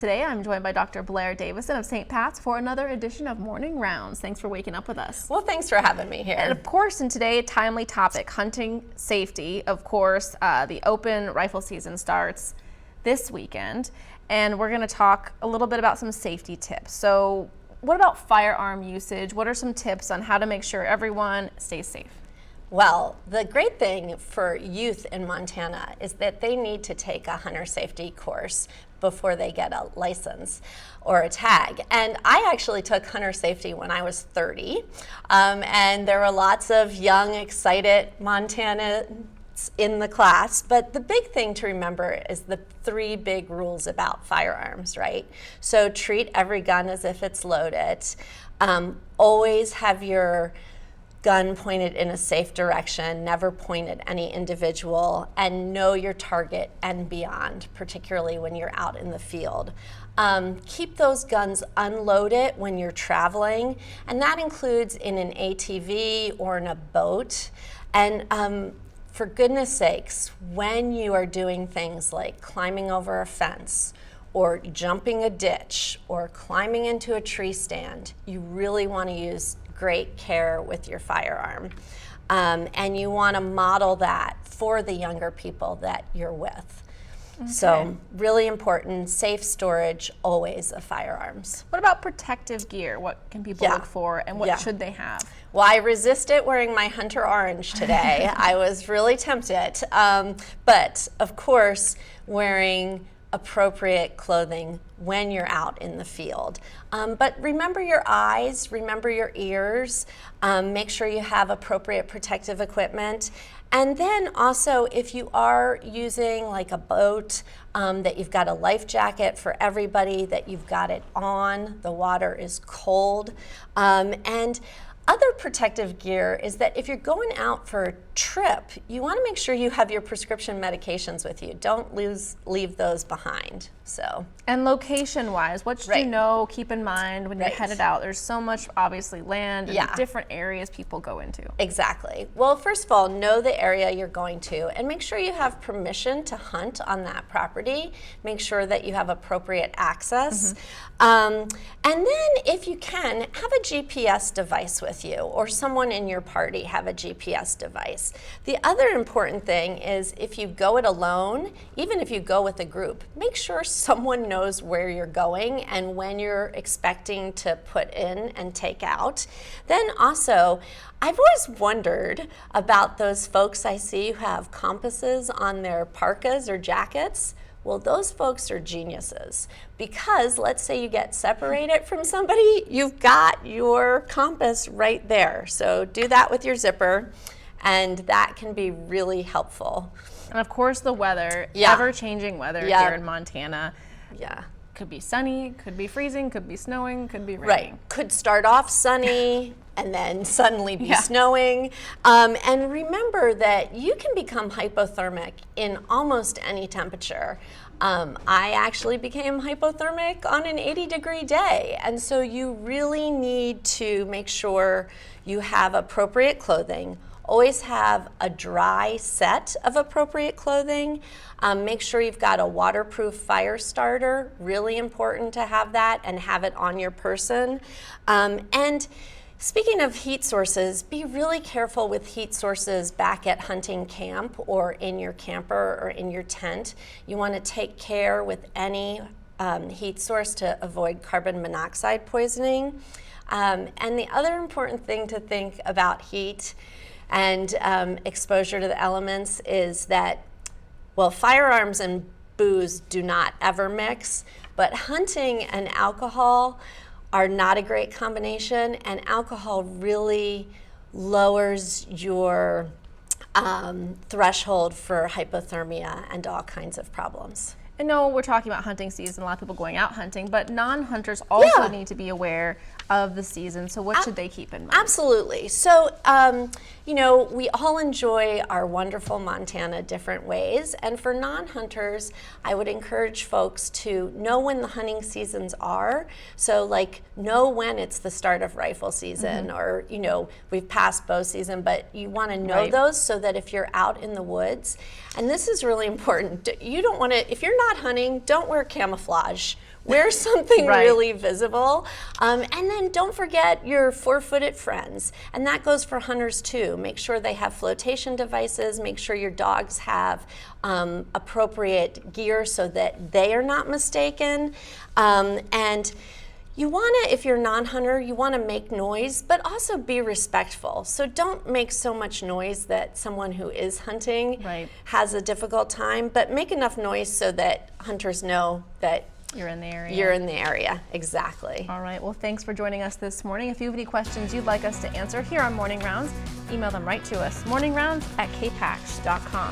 Today, I'm joined by Dr. Blair Davison of St. Pat's for another edition of Morning Rounds. Thanks for waking up with us. Well, thanks for having me here. And of course, in today's timely topic, hunting safety, of course, the open rifle season starts this weekend, and we're going to talk a little bit about some safety tips. So what about firearm usage? What are some tips on how to make sure everyone stays safe? Well, the great thing for youth in Montana is that they need to take a hunter safety course before they get a license or a tag. And I actually took hunter safety when I was 30. And there were lots of young, excited Montanans in the class. But the big thing to remember is the three big rules about firearms, right? So treat every gun as if it's loaded. Always have your gun pointed in a safe direction, never point at any individual, and know your target and beyond, particularly when you're out in the field. Keep those guns unloaded when you're traveling, and that includes in an ATV or in a boat. And for goodness sakes, when you are doing things like climbing over a fence, or jumping a ditch, or climbing into a tree stand, you really want to use great care with your firearm. And you want to model that for the younger people that you're with. Okay. So really important, safe storage always of firearms. What about protective gear? What can people look for, and what should they have? Well, I resisted wearing my hunter orange today. I was really tempted. But of course, wearing appropriate clothing when you're out in the field. But remember your eyes, remember your ears, make sure you have appropriate protective equipment. And then also, if you are using like a boat, that you've got a life jacket for everybody, that you've got it on, the water is cold. And other protective gear is that if you're going out for a trip, you want to make sure you have your prescription medications with you. Don't leave those behind. And location-wise, what should you know, keep in mind when you're headed out? There's so much, obviously, land and different areas people go into. Exactly. Well, first of all, know the area you're going to and make sure you have permission to hunt on that property. Make sure that you have appropriate access. And then, if you can, have a GPS device with you, or someone in your party have a GPS device. The other important thing is if you go it alone, even if you go with a group, make sure someone knows where you're going and when you're expecting to put in and take out. Then also, I've always wondered about those folks I see who have compasses on their parkas or jackets. Well, those folks are geniuses, because let's say you get separated from somebody, you've got your compass right there. So do that with your zipper, and that can be really helpful. And of course, the weather, ever-changing weather here in Montana. Could be sunny, could be freezing, could be snowing, could be raining. Right. Could start off sunny and then suddenly be snowing. And remember that you can become hypothermic in almost any temperature. I actually became hypothermic on an 80-degree day. And so you really need to make sure you have appropriate clothing. Always have a dry set of appropriate clothing. Make sure you've got a waterproof fire starter, really important to have that and have it on your person. And speaking of heat sources, be really careful with heat sources back at hunting camp or in your camper or in your tent. You want to take care with any heat source to avoid carbon monoxide poisoning. And the other important thing to think about heat and exposure to the elements is that, well, firearms and booze do not ever mix, but hunting and alcohol are not a great combination, and alcohol really lowers your threshold for hypothermia and all kinds of problems. I know we're talking about hunting season, a lot of people going out hunting, but non-hunters also need to be aware of the season. So what should they keep in mind? Absolutely. So, you know, we all enjoy our wonderful Montana different ways. And for non-hunters, I would encourage folks to know when the hunting seasons are. So like know when it's the start of rifle season or, you know, we've passed bow season, but you want to know those so that if you're out in the woods, and this is really important, you don't want to, if you're not hunting, don't wear camouflage. Wear something Right. really visible. And then don't forget your 4-footed friends. And that goes for hunters too. Make sure they have flotation devices. Make sure your dogs have appropriate gear so that they are not mistaken. And you want to, if you're a non-hunter, you want to make noise, but also be respectful. So don't make so much noise that someone who is hunting Right. has a difficult time, but make enough noise so that hunters know that You're in the area. you're in the area. Exactly. All right, well, thanks for joining us this morning. If you have any questions you'd like us to answer here on Morning Rounds, email them right to us, morningrounds@kpax.com.